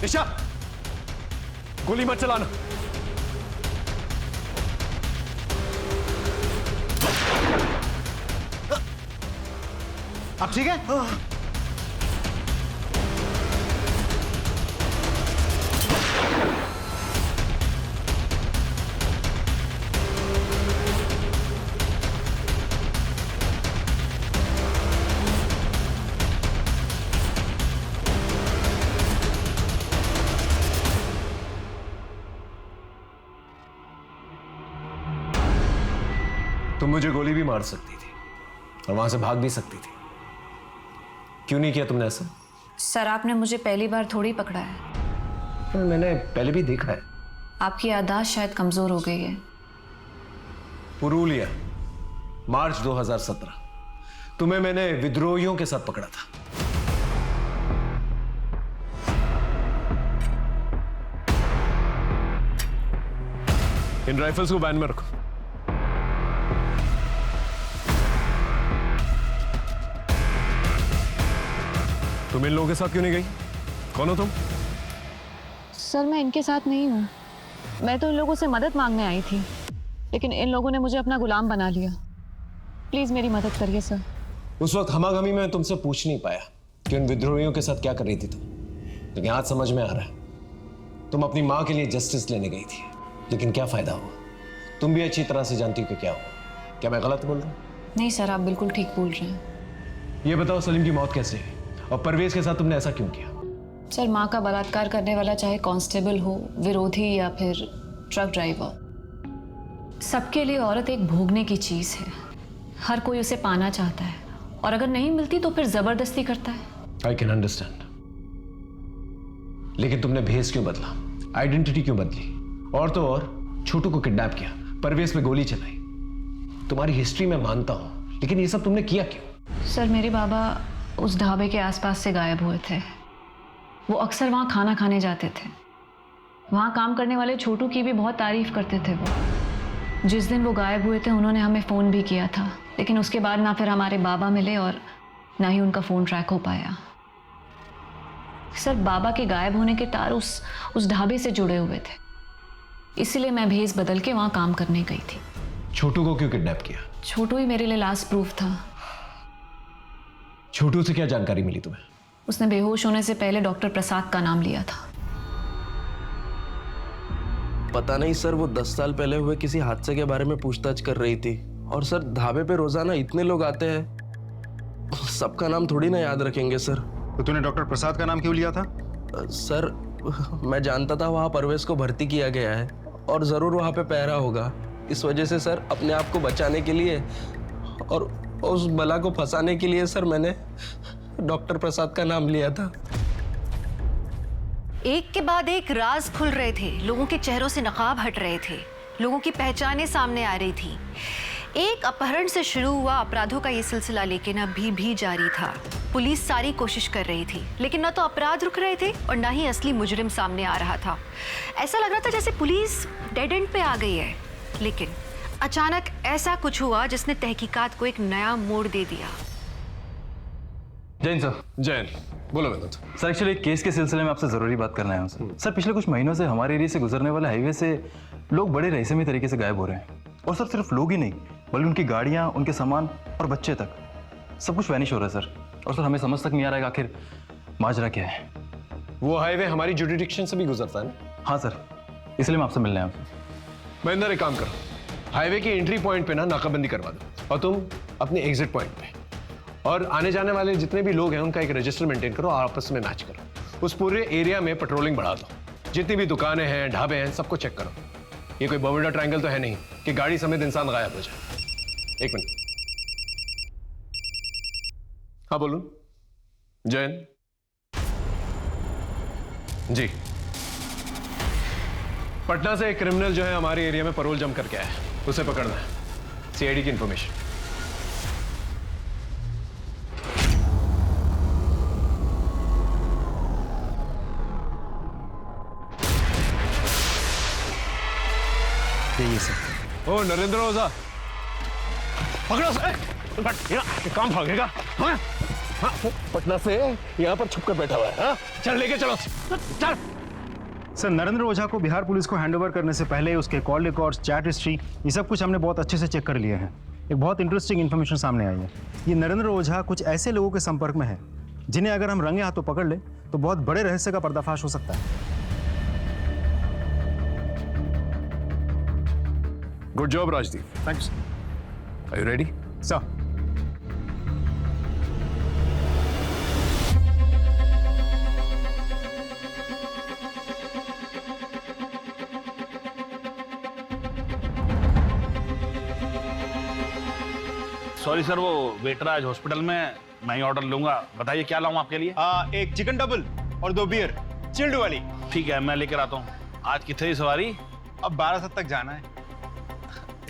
निशा, गोली मत चलाना। आप ठीक है? तुम मुझे गोली भी मार सकती थी और वहां से भाग भी सकती थी। क्यों नहीं किया तुमने ऐसा? सर, आपने मुझे पहली बार थोड़ी पकड़ा है। मैंने पहले भी देखा है। आपकी याददाश्त शायद कमजोर हो गई है। पुरुलिया, मार्च 2017। तुम्हें मैंने विद्रोहियों के साथ पकड़ा था। इन राइफल्स को वैन में रखो। तुम इन लोगों के साथ क्यों नहीं गई? कौन हो तुम? सर, मैं इनके साथ नहीं हूँ। मैं तो इन लोगों से मदद मांगने आई थी, लेकिन इन लोगों ने मुझे अपना गुलाम बना लिया। प्लीज मेरी मदद करिए सर। उस वक्त हमागमी में तुमसे पूछ नहीं पाया कि उन विद्रोहियों के साथ क्या कर रही थी तुम, लेकिन आज समझ में आ रहा है। तुम अपनी माँ के लिए जस्टिस लेने गई थी, लेकिन क्या फायदा हुआ? तुम भी अच्छी तरह से जानती हो कि क्या हुआ। क्या मैं गलत बोल रहा हूँ? नहीं सर, आप बिल्कुल ठीक बोल रहे हैं। ये बताओ, सलीम की मौत कैसे हुई और परवेज के साथ तुमने ऐसा क्यों किया? सर, माँ का बलात्कार करने वाला चाहे कांस्टेबल हो, विरोधी या फिर ट्रक ड्राइवर, सबके लिए औरत एक भोगने की चीज़ है। हर कोई उसे पाना चाहता है, और अगर नहीं मिलती तो फिर जबरदस्ती करता है। आई कैन अंडरस्टैंड, लेकिन तुमने भेस क्यों बदला, आइडेंटिटी क्यों बदली, और तो और छोटू को किडनैप किया, परवेज पे गोली चलाई। तुम्हारी हिस्ट्री में मानता हूं, लेकिन ये सब तुमने किया क्यों? सर, मेरे बाबा उस ढाबे के आसपास से गायब हुए थे। वो अक्सर वहाँ खाना खाने जाते थे। वहाँ काम करने वाले छोटू की भी बहुत तारीफ करते थे वो। जिस दिन वो गायब हुए थे उन्होंने हमें फ़ोन भी किया था, लेकिन उसके बाद ना फिर हमारे बाबा मिले और ना ही उनका फ़ोन ट्रैक हो पाया। सर, बाबा के गायब होने के तार उस ढाबे से जुड़े हुए थे, इसीलिए मैं भेस बदल के वहाँ काम करने गई थी। छोटू को क्यों किडनैप किया? छोटू ही मेरे लिए लास्ट प्रूफ था। छोटू से क्या जानकारी मिली तुम्हें? उसने बेहोश होने से पहले डॉक्टर प्रसाद का नाम लिया था। पता नहीं सर, वो 10 साल पहले हुए किसी हादसे के बारे में पूछताछ कर रही थी। और सर ढाबे पे रोजाना इतने लोग आते हैं, सबका नाम थोड़ी ना याद रखेंगे सर। तो तूने डॉक्टर प्रसाद का नाम क्यों लिया था? सर मैं जानता था वहाँ परवेज को भर्ती किया गया है और जरूर वहाँ पे पहरा होगा। इस वजह से सर अपने आप को बचाने के लिए और उस बला को फंसाने के लिए सर मैंने डॉक्टर प्रसाद का नाम लिया था। एक के बाद एक राज खुल रहे थे, लोगों के चेहरों से नकाब हट रहे थे, लोगों की पहचानें सामने आ रही थी। एक अपहरण से शुरू हुआ अपराधों का ये सिलसिला लेकिन अभी भी जारी था। पुलिस सारी कोशिश कर रही थी, लेकिन न तो अपराध रुक रहे थे और न ही असली मुजरिम सामने आ रहा था। ऐसा लग रहा था जैसे पुलिस डेड एंड पे आ गई है। लेकिन अचानक ऐसा कुछ हुआ जिसने तहकीकात को एक नया मोड़ दे दिया। जैन सर। जैन, बोलो विनोद। सर एक्चुअली केस के सिलसिले में आपसे ज़रूरी बात करना है सर। सर पिछले कुछ महीनों से हमारे एरिया से गुजरने वाले हाईवे से लोग बड़े रहस्यमय तरीके से गायब हो रहे हैं। और सर सिर्फ लोग ही नहीं, बल्कि उनकी गाड़ियाँ, उनके सामान और बच्चे तक, सब कुछ वैनिश हो रहा है सर। और सर हमें समझ तक नहीं आ रहा है आखिर माजरा क्या है। वो हाईवे हमारी जुडिडिक्शन से भी गुजरता है ना? हाँ सर, इसलिए मैं आपसे मिलने आया हूँ। महेंद्र, एक काम करो, हाईवे के एंट्री पॉइंट पे ना नाकाबंदी करवा दो और तुम अपने एग्जिट पॉइंट पे, और आने जाने वाले जितने भी लोग हैं उनका एक रजिस्टर मेंटेन करो और आपस में मैच करो। उस पूरे एरिया में पेट्रोलिंग बढ़ा दो, जितनी भी दुकानें हैं, ढाबे हैं, सबको चेक करो। ये कोई बर्मुडा ट्रायंगल तो है नहीं कि गाड़ी समेत इंसान गायब हो जाए। एक मिनट। हाँ बोलूं? जैन जी, पटना से एक क्रिमिनल जो है हमारे एरिया में परोल जम करके आया है, उसे पकड़ना है। सीआईडी की इंफॉर्मेशन। यही सर। ओ नरेंद्र ओझा, पकड़ो सर। काम भागेगा? हाँ? हाँ, पटना से यहाँ पर छुपकर बैठा हुआ है। हाँ? चल लेके चलो, चल। सर नरेंद्र ओझा को बिहार पुलिस को हैंडओवर करने से पहले उसके कॉल रिकॉर्ड्स, चैट हिस्ट्री, ये सब कुछ हमने बहुत अच्छे से चेक कर लिए हैं। एक बहुत इंटरेस्टिंग इन्फॉर्मेशन सामने आई है। ये नरेंद्र ओझा कुछ ऐसे लोगों के संपर्क में है जिन्हें अगर हम रंगे हाथों पकड़ ले तो बहुत बड़े रहस्य का पर्दाफाश हो सकता है। Good job Rajdeep. Thanks. Are you ready? Sir. Sorry sir, वो वेटर आज हॉस्पिटल में, मैं ही ऑर्डर लूंगा। बताइए क्या लाऊं आपके लिए? एक चिकन डबल और 2 बियर चिल्ड वाली। ठीक है, मैं लेकर आता हूँ। आज कितनी सवारी? अब 12 तक जाना है।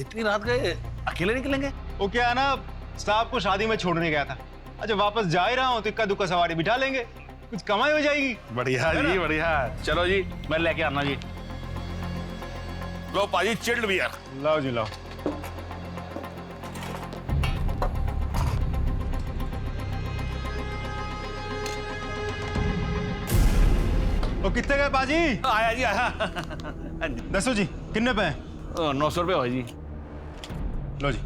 इतनी रात गए अकेले निकलेंगे? वो क्या है ना, साहब को शादी में छोड़ने गया था। अच्छा वापस जा ही रहा हूँ तो इक्का दुक्का सवारी बिठा लेंगे, कुछ कमाई हो जाएगी। बढ़िया जी, बढ़िया। चलो जी, मैं लेके आना जी। लो पाजी, चिल्ड बियर। लाओ जी लाओ। तो कितने गए बाजी? आया जी, आया। दसो जी, कितने पे? 900 रुपये हो जी। लो जी।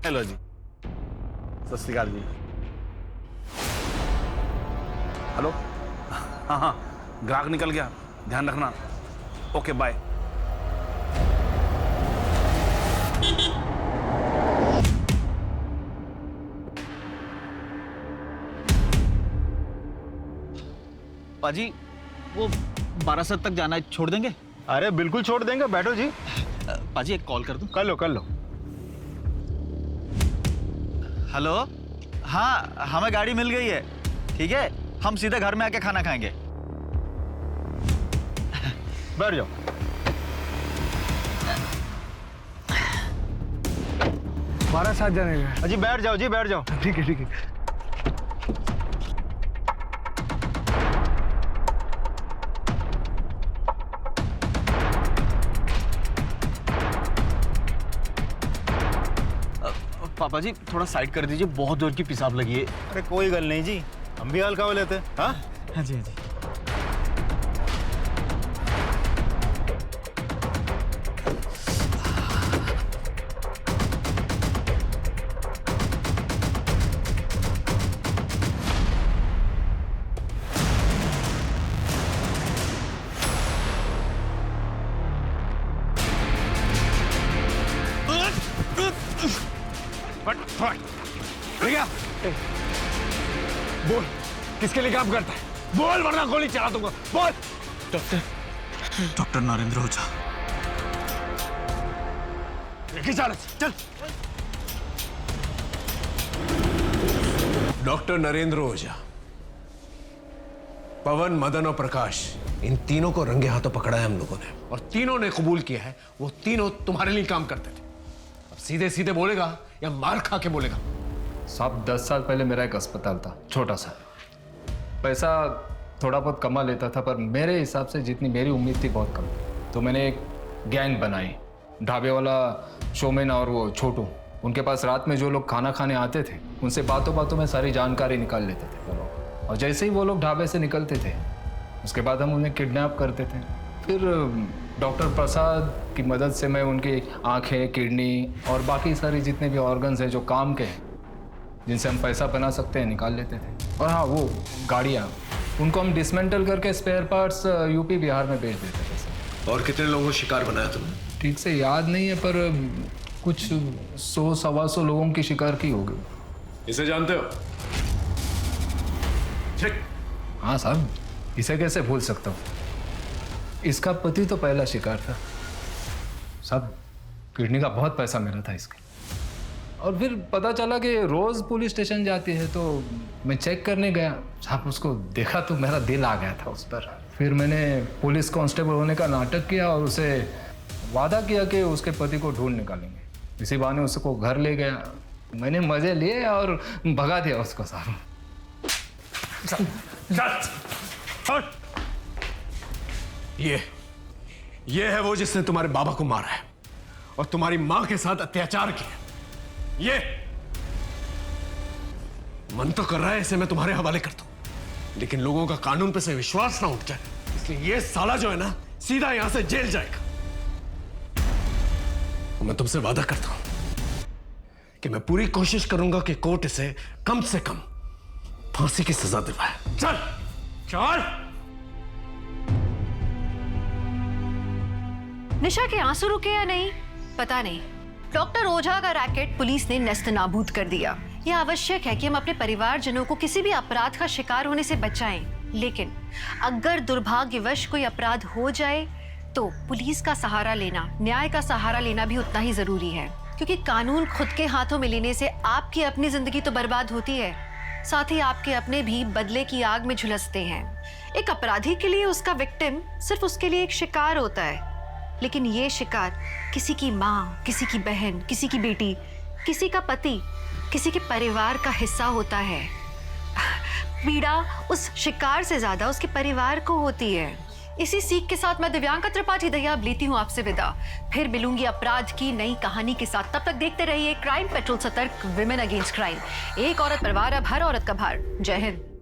हेलो जी, सत श्री अकाल जी। हेलो, हाँ हाँ, ग्राहक निकल गया, ध्यान रखना। Okay bye. पाजी, वो 12 तक जाना है, छोड़ देंगे? अरे बिल्कुल छोड़ देंगे, बैठो जी। पाजी एक कॉल कर दूं? कर लो कर लो। हेलो, हाँ हमें गाड़ी मिल गई है। ठीक है, हम सीधे घर में आके खाना खाएंगे। बैठ जाओ। हमारा साथ जाने का। अजी बैठ जाओ जी, बैठ जाओ। ठीक है ठीक है। पापा जी थोड़ा साइड कर दीजिए, बहुत जोर की पेशाब लगी है। अरे कोई गल नहीं जी, हम भी हल्का हो लेते हैं। हाँ हाँ जी, हाँ जी। भैया बोल, किसके लिए काम करता है? बोल वरना गोली चला दूंगा। बोल। डॉक्टर नरेंद्र ओझा। चल। डॉक्टर नरेंद्र ओझा, पवन, मदन और प्रकाश, इन तीनों को रंगे हाथों पकड़ा है हम लोगों ने, और तीनों ने कबूल किया है वो तीनों तुम्हारे लिए काम करते थे। अब सीधे सीधे बोलेगा या मार खा के बोलेगा? साहब 10 साल पहले मेरा एक अस्पताल था, छोटा सा। पैसा थोड़ा बहुत कमा लेता था, पर मेरे हिसाब से जितनी मेरी उम्मीद थी बहुत कम। तो मैंने एक गैंग बनाई, ढाबे वाला शोमैन और वो छोटू। उनके पास रात में जो लोग खाना खाने आते थे, उनसे बातों बातों में सारी जानकारी निकाल लेते थे वो लोग। और जैसे ही वो लोग ढाबे से निकलते थे, उसके बाद हम उन्हें किडनैप करते थे। फिर डॉक्टर प्रसाद की मदद से मैं उनकी आँखें, किडनी और बाकी सारी जितने भी ऑर्गन्स हैं जो काम के हैं, जिनसे हम पैसा बना सकते हैं, निकाल लेते थे। और हाँ, वो गाड़ियाँ, उनको हम डिसमेंटल करके स्पेयर पार्ट्स यूपी बिहार में बेच देते थे। और कितने लोगों को शिकार बनाया तुमने? ठीक से याद नहीं है, पर कुछ 100-125 लोगों की शिकार की होगी। इसे जानते हो? हाँ साहब, इसे कैसे भूल सकता हूँ? इसका पति तो पहला शिकार था साहब। किडनी का बहुत पैसा मिला था इसके। और फिर पता चला कि रोज पुलिस स्टेशन जाती है, तो मैं चेक करने गया साहब। उसको देखा तो मेरा दिल आ गया था उस पर। फिर मैंने पुलिस कांस्टेबल होने का नाटक किया और उसे वादा किया कि उसके पति को ढूंढ निकालेंगे। इसी बहाने उसको घर ले गया, मैंने मजे लिए और भगा दिया उसको साहब। ये है वो जिसने तुम्हारे बाबा को मारा है और तुम्हारी मां के साथ अत्याचार किया। ये मन तो कर रहा है इसे मैं तुम्हारे हवाले कर दूं, लेकिन लोगों का कानून पे से विश्वास ना उठ जाए, इसलिए ये साला जो है ना, सीधा यहां से जेल जाएगा। मैं तुमसे वादा करता हूं कि मैं पूरी कोशिश करूंगा कि कोर्ट इसे कम से कम फांसी की सजा दिलवाए। चल चल। निशा के आंसू रुके या नहीं पता नहीं। डॉक्टर ओझा का रैकेट पुलिस ने नेस्तनाबूद कर दिया। यह आवश्यक है कि हम अपने परिवारजनों को किसी भी अपराध का शिकार होने से बचाएं, लेकिन अगर दुर्भाग्यवश कोई अपराध हो जाए तो पुलिस का सहारा लेना, न्याय का सहारा लेना भी उतना ही जरूरी है, क्योंकि कानून खुद के हाथों में लेने से आपकी अपनी जिंदगी तो बर्बाद होती है, साथ ही आपके अपने भी बदले की आग में झुलसते हैं। एक अपराधी के लिए उसका विक्टिम सिर्फ उसके लिए एक शिकार होता है, लेकिन ये शिकार किसी की माँ, किसी की बहन, किसी की बेटी, किसी का पति, किसी के परिवार का हिस्सा होता है। पीड़ा उस शिकार से ज्यादा उसके परिवार को होती है। इसी सीख के साथ मैं दिव्यांका त्रिपाठी दया अब लेती हूँ आपसे विदा। फिर मिलूंगी अपराध की नई कहानी के साथ। तब तक देखते रहिए क्राइम पेट्रोल, सतर्क, विमेन अगेंस्ट क्राइम। एक औरत परिवार, अब हर औरत का भार। जय हिंद।